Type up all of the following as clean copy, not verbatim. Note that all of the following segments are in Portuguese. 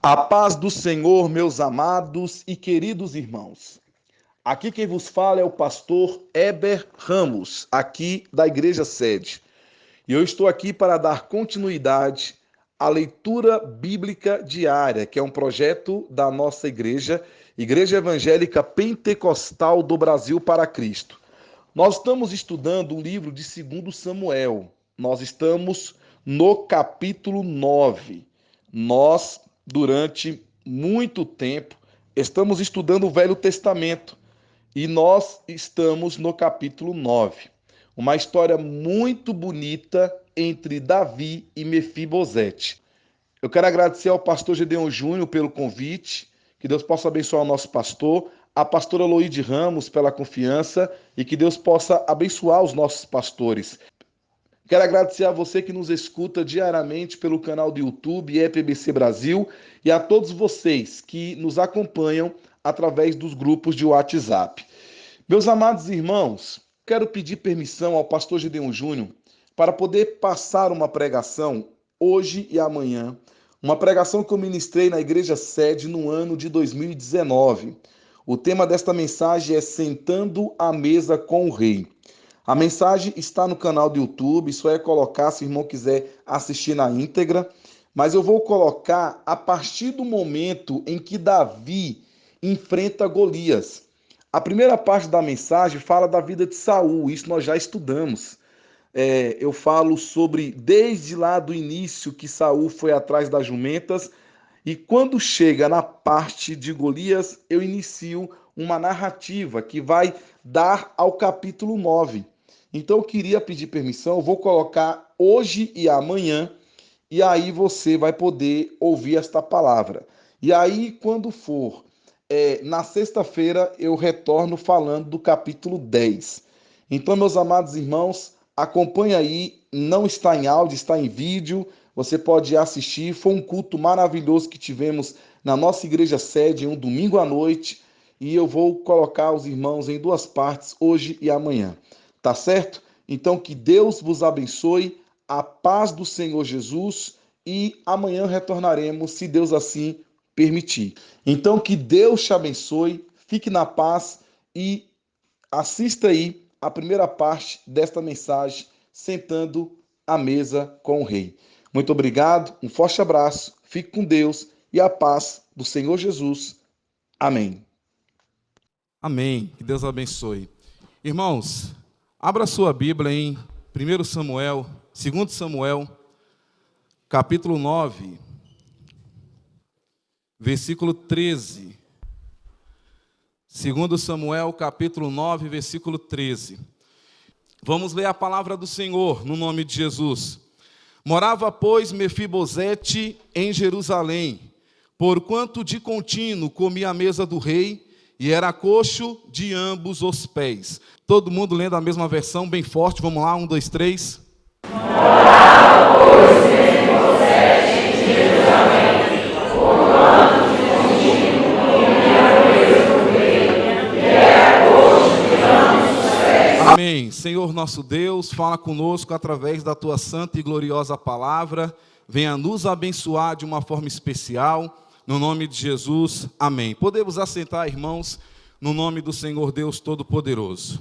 A paz do Senhor, meus amados e queridos irmãos. Aqui quem vos fala é o pastor Heber Ramos, aqui da Igreja Sede. E eu estou aqui para dar continuidade à leitura bíblica diária, que é um projeto da nossa igreja, Igreja Evangélica Pentecostal do Brasil para Cristo. Nós estamos estudando o livro de 2 Samuel. Nós estamos no capítulo 9. Durante muito tempo, estamos estudando o Velho Testamento e nós estamos no capítulo 9. Uma história muito bonita entre Davi e Mefibosete. Eu quero agradecer ao pastor Gedeon Júnior pelo convite, que Deus possa abençoar o nosso pastor, a pastora Loide Ramos pela confiança e que Deus possa abençoar os nossos pastores. Quero agradecer a você que nos escuta diariamente pelo canal do YouTube EPBC Brasil e a todos vocês que nos acompanham através dos grupos de WhatsApp. Meus amados irmãos, quero pedir permissão ao pastor Gedeon Júnior para poder passar uma pregação hoje e amanhã, uma pregação que eu ministrei na Igreja Sede no ano de 2019. O tema desta mensagem é Sentando à Mesa com o Rei. A mensagem está no canal do YouTube, só é colocar se o irmão quiser assistir na íntegra, mas eu vou colocar a partir do momento em que Davi enfrenta Golias. A primeira parte da mensagem fala da vida de Saul, isso nós já estudamos. Eu falo sobre desde lá do início que Saul foi atrás das jumentas, e quando chega na parte de Golias, eu inicio uma narrativa que vai dar ao capítulo 9. Então eu queria pedir permissão, eu vou colocar hoje e amanhã, e aí você vai poder ouvir esta palavra. E aí, quando for na sexta-feira, eu retorno falando do capítulo 10. Então, meus amados irmãos, acompanhe aí, não está em áudio, está em vídeo, você pode assistir. Foi um culto maravilhoso que tivemos na nossa igreja sede, um domingo à noite, e eu vou colocar os irmãos em duas partes, hoje e amanhã. Tá certo? Então, que Deus vos abençoe, a paz do Senhor Jesus, e amanhã retornaremos, se Deus assim permitir. Então, que Deus te abençoe, fique na paz e assista aí a primeira parte desta mensagem, Sentando à Mesa com o Rei. Muito obrigado, um forte abraço, fique com Deus e a paz do Senhor Jesus. Amém. Amém. Que Deus abençoe. Irmãos, abra sua Bíblia em 1 Samuel, 2 Samuel, capítulo 9, versículo 13. 2 Samuel, capítulo 9, versículo 13. Vamos ler a palavra do Senhor, no nome de Jesus. Morava, pois, Mefibosete em Jerusalém, porquanto de contínuo comia a mesa do rei, e era coxo de ambos os pés. Todo mundo lendo a mesma versão, bem forte. Vamos lá, 1, 2, 3. Morava, pois, Mefibosete em Jerusalém, porquanto de contínuo comia a mesa do rei, e era coxo de ambos os pés. Amém. Senhor nosso Deus, fala conosco através da Tua santa e gloriosa palavra. Venha nos abençoar de uma forma especial. No nome de Jesus, amém. Podemos assentar, irmãos, no nome do Senhor Deus Todo-Poderoso.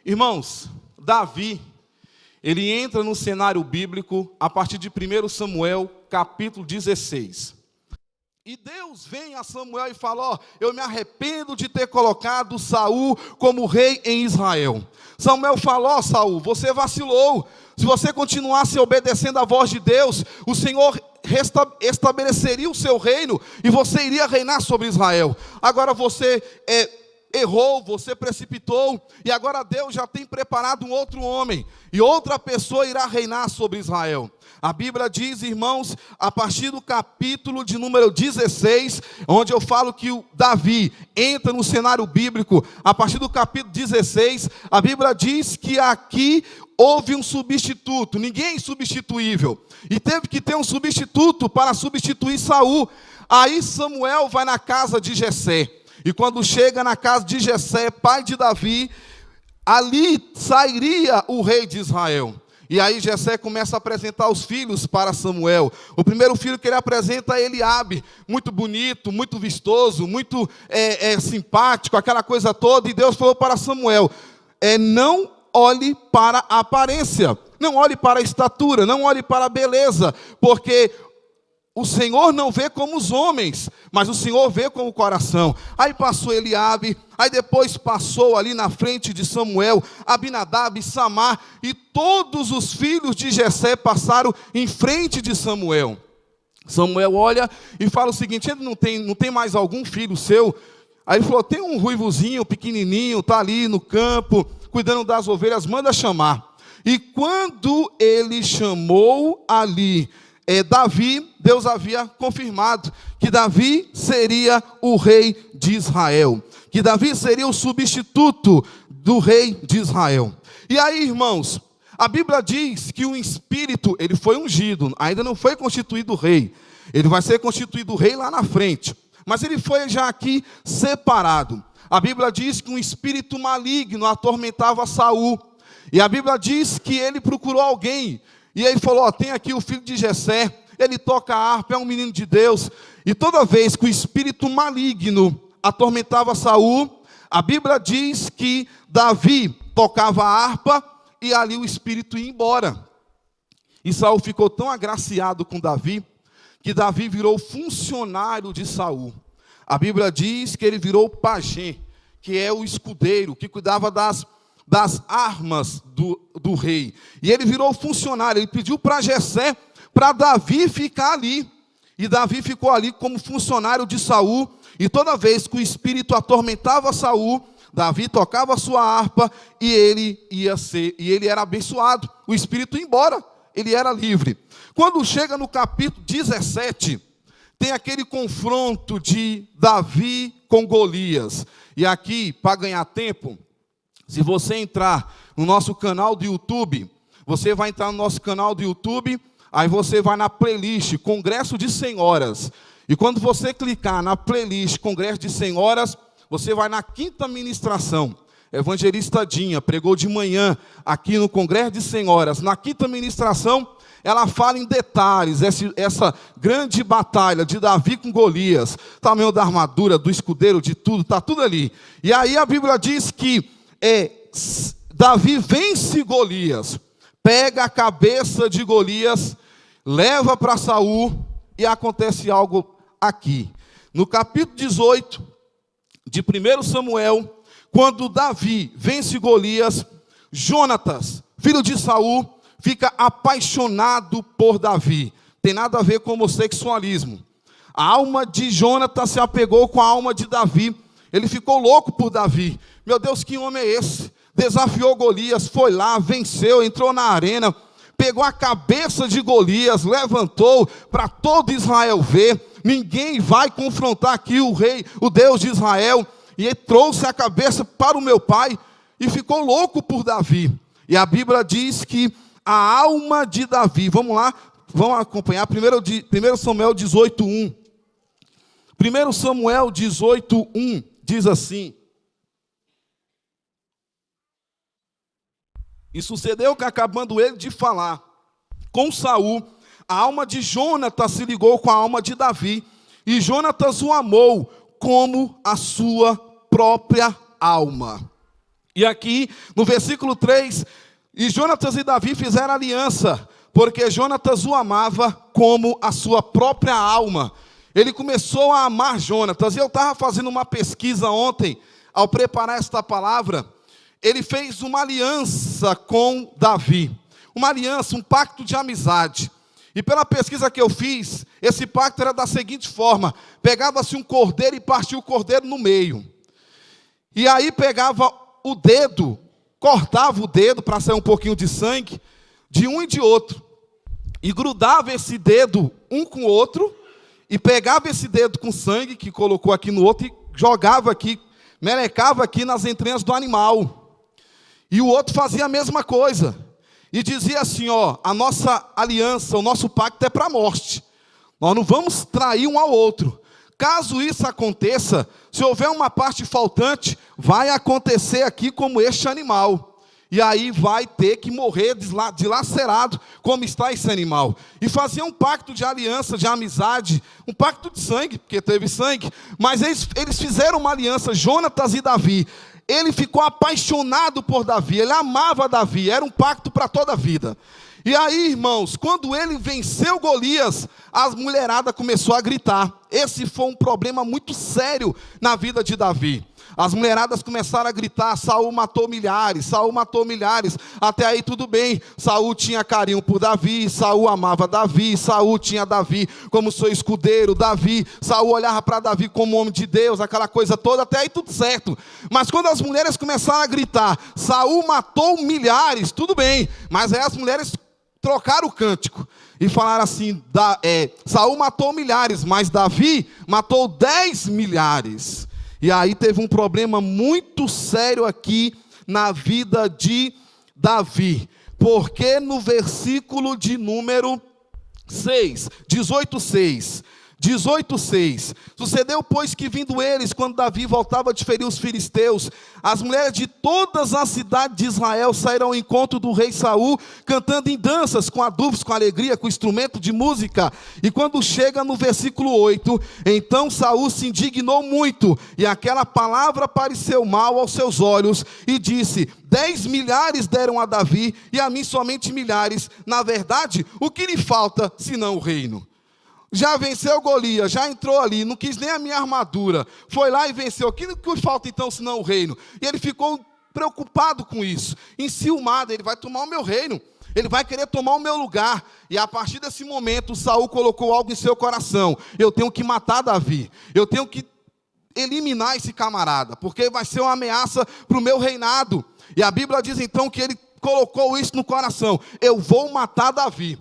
Irmãos, Davi, ele entra no cenário bíblico a partir de 1 Samuel, capítulo 16. E Deus vem a Samuel e fala, eu me arrependo de ter colocado Saul como rei em Israel. Samuel falou, Saul, você vacilou. Se você continuasse obedecendo a voz de Deus, o Senhor estabeleceria o seu reino e você iria reinar sobre Israel. Agora você errou, você precipitou, e agora Deus já tem preparado um outro homem, e outra pessoa irá reinar sobre Israel. A Bíblia diz, irmãos, a partir do capítulo de número 16, onde eu falo que o Davi entra no cenário bíblico, a partir do capítulo 16, a Bíblia diz que aqui houve um substituto, ninguém é insubstituível, e teve que ter um substituto para substituir Saul. Aí Samuel vai na casa de Jessé, e quando chega na casa de Jessé, pai de Davi, ali sairia o rei de Israel. E aí Jessé começa a apresentar os filhos para Samuel. O primeiro filho que ele apresenta é Eliabe, muito bonito, muito vistoso, muito simpático, aquela coisa toda. E Deus falou para Samuel, não olhe para a aparência, não olhe para a estatura, não olhe para a beleza, porque o Senhor não vê como os homens, mas o Senhor vê com o coração. Aí passou Eliabe, aí depois passou ali na frente de Samuel, Abinadab, Samar, e todos os filhos de Jessé passaram em frente de Samuel. Samuel olha e fala o seguinte, ele não tem mais algum filho seu? Aí ele falou, tem um ruivozinho, pequenininho, está ali no campo, cuidando das ovelhas, manda chamar. E quando ele chamou ali Davi, Deus havia confirmado que Davi seria o rei de Israel, que Davi seria o substituto do rei de Israel. E aí, irmãos, a Bíblia diz que o Espírito, ele foi ungido, ainda não foi constituído rei, ele vai ser constituído rei lá na frente, mas ele foi já aqui separado. A Bíblia diz que um espírito maligno atormentava Saul, e a Bíblia diz que ele procurou alguém, e ele falou, tem aqui o filho de Jessé, ele toca a harpa, é um menino de Deus. E toda vez que o espírito maligno atormentava Saul, a Bíblia diz que Davi tocava a harpa e ali o espírito ia embora. E Saul ficou tão agraciado com Davi, que Davi virou funcionário de Saul. A Bíblia diz que ele virou pajé, que é o escudeiro, que cuidava das armas do rei. E ele virou funcionário, ele pediu para Jessé, para Davi ficar ali. E Davi ficou ali como funcionário de Saul, e toda vez que o espírito atormentava Saul, Davi tocava a sua harpa, e ele era abençoado. O espírito ia embora, ele era livre. Quando chega no capítulo 17, tem aquele confronto de Davi com Golias. E aqui, para ganhar tempo, se você entrar no nosso canal do YouTube, você vai entrar no nosso canal do YouTube, aí você vai na playlist Congresso de Senhoras. E quando você clicar na playlist Congresso de Senhoras, você vai na quinta ministração. Evangelista Dinha pregou de manhã aqui no Congresso de Senhoras. Na quinta ministração, ela fala em detalhes, essa grande batalha de Davi com Golias, tamanho da armadura, do escudeiro, de tudo, está tudo ali. E aí a Bíblia diz que Davi vence Golias, pega a cabeça de Golias, leva para Saul, e acontece algo aqui. No capítulo 18 de 1 Samuel, quando Davi vence Golias, Jonatas, filho de Saul, fica apaixonado por Davi. Tem nada a ver com homossexualismo. A alma de Jonatas se apegou com a alma de Davi. Ele ficou louco por Davi. Meu Deus, que homem é esse? Desafiou Golias, foi lá, venceu, entrou na arena, pegou a cabeça de Golias, levantou para todo Israel ver. Ninguém vai confrontar aqui o rei, o Deus de Israel. E ele trouxe a cabeça para o meu pai e ficou louco por Davi. E a Bíblia diz que a alma de Davi, vamos lá, vamos acompanhar, 1 Samuel 18:1. 1 Samuel 18:1 diz assim: E sucedeu que, acabando ele de falar com Saul, a alma de Jonatas se ligou com a alma de Davi, e Jonatas o amou como a sua própria alma. E aqui, no versículo 3, e Jonatas e Davi fizeram aliança, porque Jonatas o amava como a sua própria alma. Ele começou a amar Jonatas. E eu estava fazendo uma pesquisa ontem, ao preparar esta palavra. Ele fez uma aliança com Davi. Uma aliança, um pacto de amizade. E pela pesquisa que eu fiz, esse pacto era da seguinte forma: pegava-se um cordeiro e partia o cordeiro no meio. E aí pegava o dedo, cortava o dedo para sair um pouquinho de sangue, de um e de outro. E grudava esse dedo um com o outro, e pegava esse dedo com sangue, que colocou aqui no outro, e jogava aqui, melecava aqui nas entranhas do animal. E o outro fazia a mesma coisa. E dizia assim, ó, a nossa aliança, o nosso pacto é para a morte. Nós não vamos trair um ao outro. Caso isso aconteça, se houver uma parte faltante, vai acontecer aqui como este animal. e aí vai ter que morrer dilacerado, como está esse animal. E fazia um pacto de aliança, de amizade, um pacto de sangue, porque teve sangue, mas eles fizeram uma aliança, Jonatas e Davi. Ele ficou apaixonado por Davi, ele amava Davi, era um pacto para toda a vida. E aí, irmãos, quando ele venceu Golias, as mulheradas começou a gritar. Esse foi um problema muito sério na vida de Davi. As mulheradas começaram a gritar: Saul matou milhares, Saul matou milhares. Até aí tudo bem, Saul tinha carinho por Davi, Saul amava Davi, Saul tinha Davi como seu escudeiro, Saul olhava para Davi como homem de Deus, aquela coisa toda, até aí tudo certo. Mas quando as mulheres começaram a gritar: Saul matou milhares, tudo bem, mas aí as mulheres trocaram o cântico e falaram assim: Saul matou milhares, mas Davi matou 10 milhares. E aí teve um problema muito sério aqui na vida de Davi, porque no versículo de número 6, 18:6, sucedeu, pois, que vindo eles, quando Davi voltava de ferir os filisteus, as mulheres de todas as cidades de Israel saíram ao encontro do rei Saul, cantando em danças, com adubos, com alegria, com instrumento de música. E quando chega no versículo 8, então Saul se indignou muito, e aquela palavra pareceu mal aos seus olhos, e disse: 10 milhares deram a Davi, e a mim somente milhares. Na verdade, o que lhe falta, senão o reino? Já venceu Golias, já entrou ali, não quis nem a minha armadura, foi lá e venceu. O que falta então, senão o reino? E ele ficou preocupado com isso, enciumado: ele vai tomar o meu reino, ele vai querer tomar o meu lugar. E a partir desse momento, Saul colocou algo em seu coração: eu tenho que matar Davi, eu tenho que eliminar esse camarada, porque vai ser uma ameaça para o meu reinado. E a Bíblia diz então que ele colocou isso no coração: eu vou matar Davi.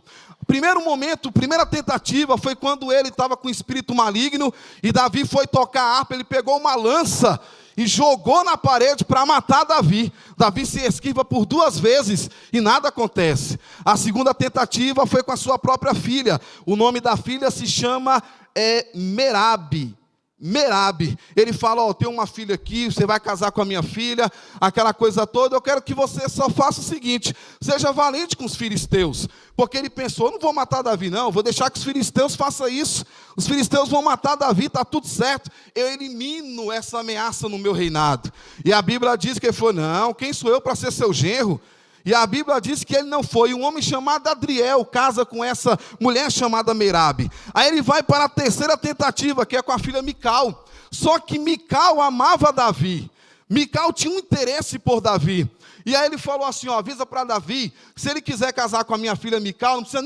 Primeiro momento, primeira tentativa foi quando ele estava com o espírito maligno e Davi foi tocar a harpa. Ele pegou uma lança e jogou na parede para matar Davi. Davi se esquiva por 2 vezes e nada acontece. A segunda tentativa foi com a sua própria filha. O nome da filha se chama Merabe. Ele fala: eu tenho uma filha aqui, você vai casar com a minha filha, aquela coisa toda. Eu quero que você só faça o seguinte: seja valente com os filisteus. Porque ele pensou: não vou matar Davi não, vou deixar que os filisteus façam isso. Os filisteus vão matar Davi, está tudo certo, eu elimino essa ameaça no meu reinado. E a Bíblia diz que ele falou: não, quem sou eu para ser seu genro? E a Bíblia diz que ele não foi. Um homem chamado Adriel casa com essa mulher chamada Merabe. Aí ele vai para a terceira tentativa, que é com a filha Mical. Só que Mical amava Davi. Mical tinha um interesse por Davi. E aí ele falou assim: avisa para Davi, se ele quiser casar com a minha filha Mical, não precisa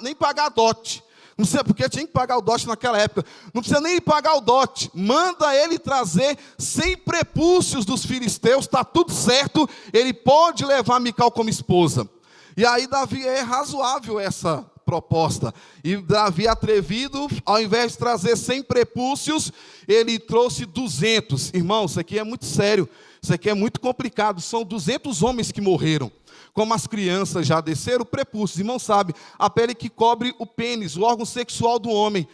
nem pagar dote. Não sei porque tinha que pagar o dote naquela época. Não precisa nem pagar o dote. Manda ele trazer 100 prepúcios dos filisteus, está tudo certo. Ele pode levar Mical como esposa. E aí Davi é razoável essa proposta. E Davi, atrevido, ao invés de trazer 100 prepúcios, ele trouxe 200. Irmão, isso aqui é muito sério. Isso aqui é muito complicado. São 200 homens que morreram. Como as crianças já desceram, o prepúcio, irmão sabe, a pele que cobre o pênis, o órgão sexual do homem.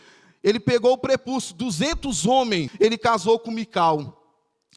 Ele pegou o prepúcio, 200 homens, ele casou com Mical.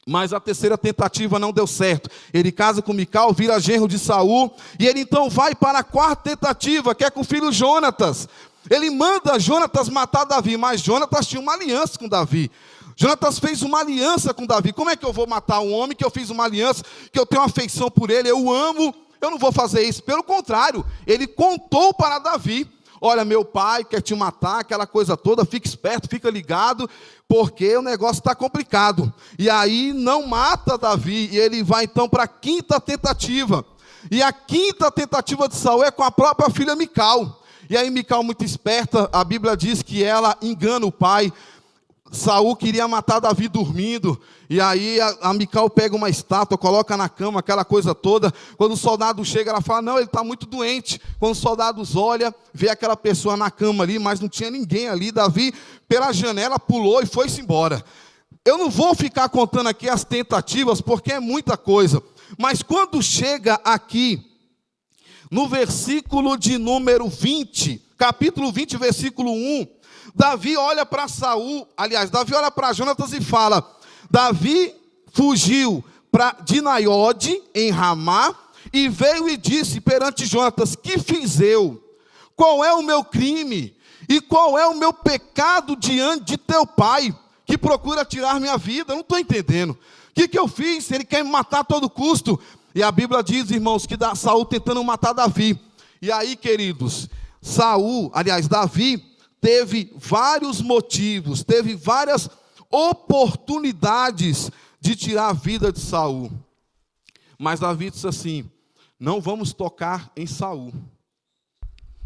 Mas a terceira tentativa não deu certo. Ele casa com Mical, vira genro de Saul, e ele então vai para a quarta tentativa, que é com o filho Jonatas. Ele manda Jonatas matar Davi, mas Jonatas tinha uma aliança com Davi. Jonatas fez uma aliança com Davi. Como é que eu vou matar um homem que eu fiz uma aliança, que eu tenho uma afeição por ele, eu amo? Eu não vou fazer isso. Pelo contrário, ele contou para Davi: olha, meu pai quer te matar, aquela coisa toda, fica esperto, fica ligado, porque o negócio está complicado. E aí não mata Davi, e ele vai então para a quinta tentativa. E a quinta tentativa de Saul é com a própria filha Mical. E aí Mical, muito esperta, a Bíblia diz que ela engana o pai. Saul queria matar Davi dormindo, e aí a Mical pega uma estátua, coloca na cama, aquela coisa toda. Quando o soldado chega, ela fala: não, ele está muito doente. Quando os soldados olham, vê aquela pessoa na cama ali, mas não tinha ninguém ali. Davi, pela janela, pulou e foi-se embora. Eu não vou ficar contando aqui as tentativas, porque é muita coisa. Mas quando chega aqui, no versículo de número 20, capítulo 20, versículo 1, Davi olha para Saul, aliás, Davi olha para Jonatas e fala: Davi fugiu de Naiode, em Ramá, e veio e disse perante Jonatas: que fiz eu? Qual é o meu crime? E qual é o meu pecado diante de teu pai, que procura tirar minha vida? Eu não estou entendendo. O que eu fiz? Ele quer me matar a todo custo. E a Bíblia diz, irmãos, que Saul tentando matar Davi. E aí, queridos, Davi teve vários motivos, teve várias oportunidades de tirar a vida de Saul. Mas Davi disse assim: não vamos tocar em Saul,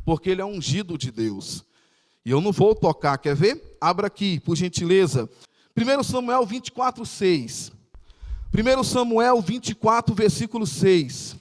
porque ele é ungido de Deus. E eu não vou tocar, quer ver? Abra aqui, por gentileza. 1 Samuel 24, 6. 1 Samuel 24, versículo 6.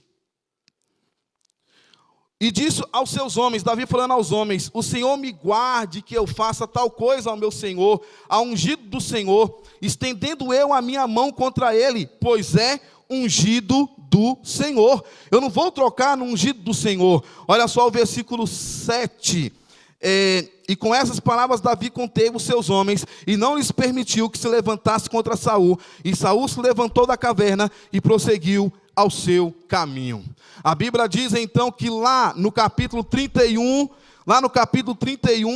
E disse aos seus homens, Davi falando aos homens: o Senhor me guarde que eu faça tal coisa ao meu Senhor, ao ungido do Senhor, estendendo eu a minha mão contra ele, pois é ungido do Senhor. Eu não vou trocar no ungido do Senhor. Olha só o versículo 7. E com essas palavras Davi conteve os seus homens e não lhes permitiu que se levantasse contra Saul. E Saul se levantou da caverna e prosseguiu ao seu caminho. A Bíblia diz então que lá no capítulo 31,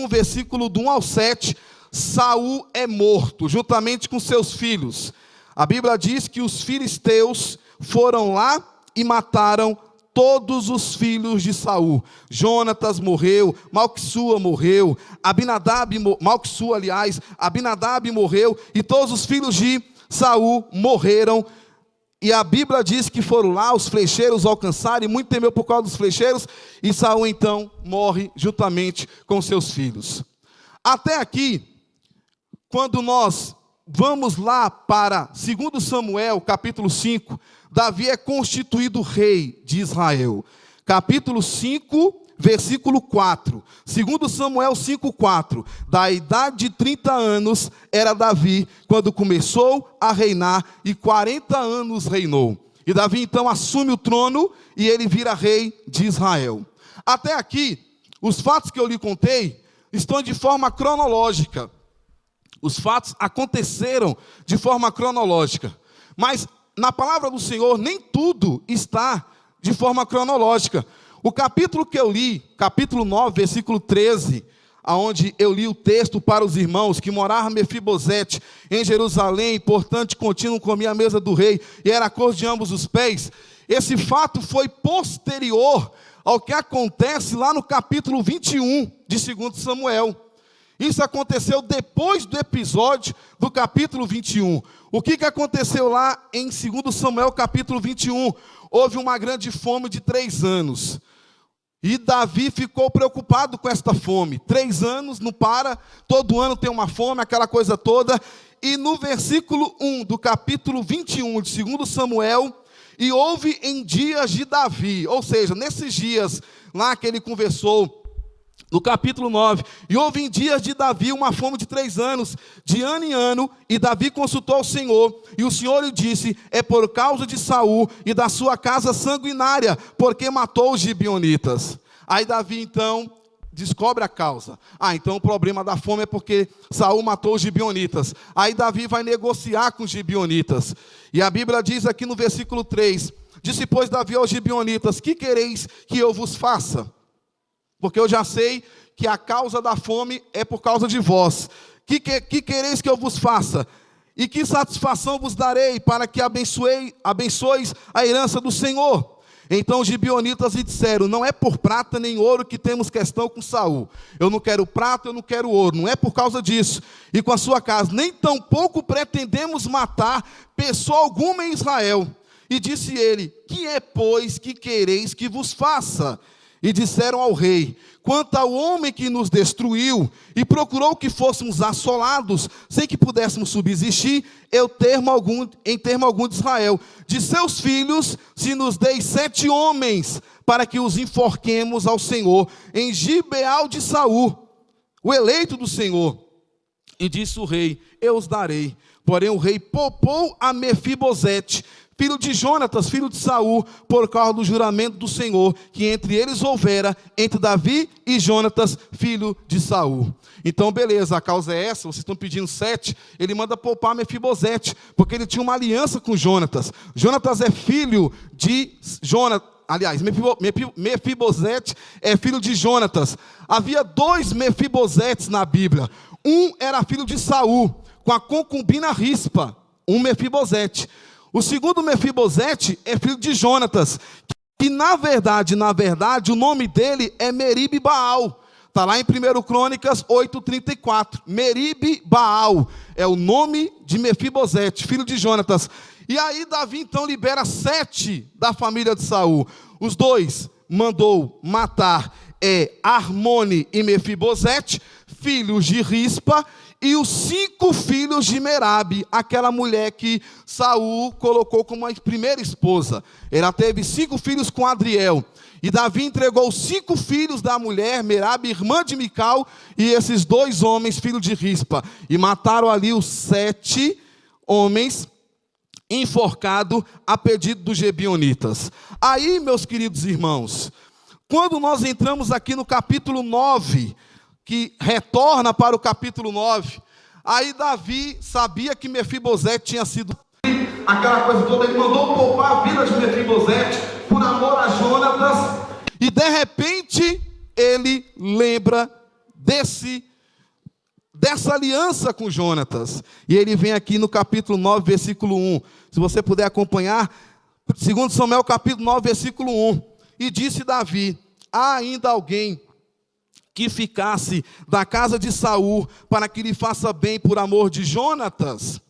versículo do 1 ao 7, Saul é morto, juntamente com seus filhos. A Bíblia diz que os filisteus foram lá e mataram todos os filhos de Saul. Jonatas morreu, Malquissua morreu, Abinadab morreu, e todos os filhos de Saul morreram. E a Bíblia diz que foram lá os flecheiros alcançaram, e muito temeu por causa dos flecheiros, e Saul então morre juntamente com seus filhos. Até aqui, quando nós vamos lá para 2 Samuel, capítulo 5, Davi é constituído rei de Israel. Capítulo 5, versículo 4. 2 Samuel 5, 4. Da idade de 30 anos era Davi, quando começou a reinar, e 40 anos reinou. E Davi então assume o trono, e ele vira rei de Israel. Até aqui, os fatos que eu lhe contei estão de forma cronológica. Os fatos aconteceram de forma cronológica. Mas na palavra do Senhor, nem tudo está de forma cronológica. O capítulo que eu li, capítulo 9, versículo 13, aonde eu li o texto para os irmãos, que morava Mefibosete em Jerusalém, portanto contínuo comia a mesa do rei, e era a cor de ambos os pés. Esse fato foi posterior ao que acontece lá no capítulo 21 de 2 Samuel. Isso aconteceu depois do episódio do capítulo 21. O que aconteceu lá em 2 Samuel capítulo 21? Houve uma grande fome de 3 anos. E Davi ficou preocupado com esta fome. 3 anos, não para, todo ano tem uma fome, aquela coisa toda. E no versículo 1 do capítulo 21 de 2 Samuel, e houve em dias de Davi, ou seja, nesses dias lá que ele conversou, no capítulo 9, e houve em dias de Davi uma fome de 3 anos, de ano em ano, e Davi consultou o Senhor, e o Senhor lhe disse: é por causa de Saul e da sua casa sanguinária, porque matou os gibeonitas. Aí Davi então descobre a causa. Então o problema da fome é porque Saul matou os gibeonitas. Aí Davi vai negociar com os gibeonitas, e a Bíblia diz aqui no versículo 3, disse pois Davi aos gibeonitas: que quereis que eu vos faça? Porque eu já sei que a causa da fome é por causa de vós. Que quereis que eu vos faça? E que satisfação vos darei para que abençoeis a herança do Senhor? Então os gibeonitas lhe disseram: não é por prata nem ouro que temos questão com Saul. Eu não quero prata, eu não quero ouro. Não é por causa disso. E com a sua casa, nem tampouco pretendemos matar pessoa alguma em Israel. E disse ele: que é, pois, que quereis que vos faça? E disseram ao rei: quanto ao homem que nos destruiu e procurou que fôssemos assolados, sem que pudéssemos subsistir, em termo algum de Israel, de seus filhos, se nos deis 7 homens, para que os enforquemos ao Senhor, em Gibeal de Saul, o eleito do Senhor. E disse o rei: eu os darei. Porém o rei poupou a Mefibosete, filho de Jonatas, filho de Saul, por causa do juramento do Senhor, que entre eles houvera, entre Davi e Jonatas, filho de Saul. Então, beleza, a causa é essa, vocês estão pedindo 7, ele manda poupar Mefibosete, porque ele tinha uma aliança com Jonatas. Jonatas é filho de aliás, Mefibosete é filho de Jonatas. Havia 2 Mefibosetes na Bíblia. Um era filho de Saul, com a concubina Rispa, um Mefibosete. O segundo Mefibosete é filho de Jonatas, que na verdade, o nome dele é Meribe Baal. Está lá em 1 Crônicas 8:34. Meribe Baal é o nome de Mefibosete, filho de Jonatas. E aí Davi então libera 7 da família de Saul. Os 2 mandou matar Armone e Mefibosete, filhos de Rispa, e os 5 filhos de Merabe, aquela mulher que Saul colocou como a primeira esposa. Ela teve 5 filhos com Adriel. E Davi entregou os 5 filhos da mulher, Merabe, irmã de Mical, e esses 2 homens, filhos de Rispa. E mataram ali os 7 homens enforcados a pedido dos Gebionitas. Aí, meus queridos irmãos, quando nós entramos aqui no capítulo 9, que retorna para o capítulo 9, aí Davi sabia que Mefibosete tinha sido aquela coisa toda, ele mandou poupar a vida de Mefibosete por amor a Jonatas, e de repente ele lembra dessa aliança com Jonatas, e ele vem aqui no capítulo 9, versículo 1, se você puder acompanhar, 2 Samuel capítulo 9, versículo 1, e disse Davi: há ainda alguém que ficasse da casa de Saul, para que lhe faça bem por amor de Jonatas?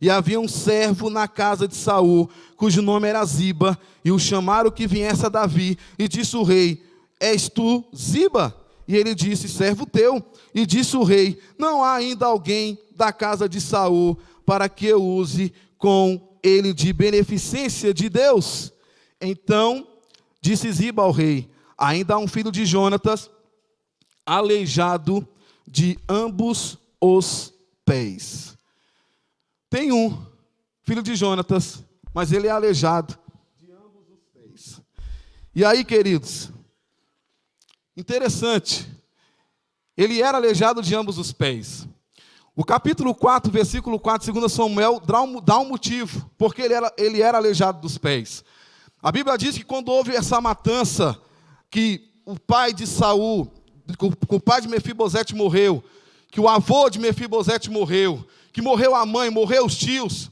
E havia um servo na casa de Saul, cujo nome era Ziba, e o chamaram que viesse a Davi, e disse o rei: és tu Ziba? E ele disse: servo teu. E disse o rei: não há ainda alguém da casa de Saul, para que eu use com ele de beneficência de Deus? Então disse Ziba ao rei: ainda há um filho de Jonatas, aleijado de ambos os pés. Tem um filho de Jonatas, mas ele é aleijado de ambos os pés. E aí, queridos, interessante, ele era aleijado de ambos os pés. O capítulo 4, versículo 4, 2 Samuel, dá um motivo, porque ele era aleijado dos pés. A Bíblia diz que quando houve essa matança, que o pai de Saul, que o pai de Mefibosete morreu, que o avô de Mefibosete morreu, que morreu a mãe, morreu os tios,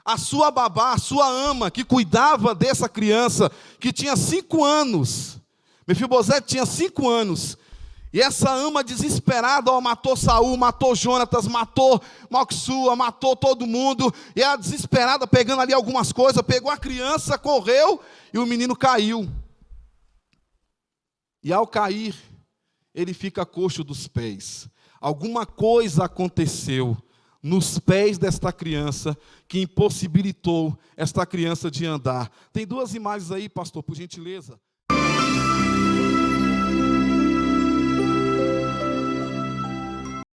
a sua babá, a sua ama, que cuidava dessa criança, que tinha 5 anos, Mefibosete tinha 5 anos, e essa ama desesperada, matou Saul, matou Jonatas, matou Malquissua, matou todo mundo, e ela desesperada, pegando ali algumas coisas, pegou a criança, correu, e o menino caiu. E ao cair, ele fica coxo dos pés. Alguma coisa aconteceu nos pés desta criança que impossibilitou esta criança de andar. Tem 2 imagens aí, pastor, por gentileza.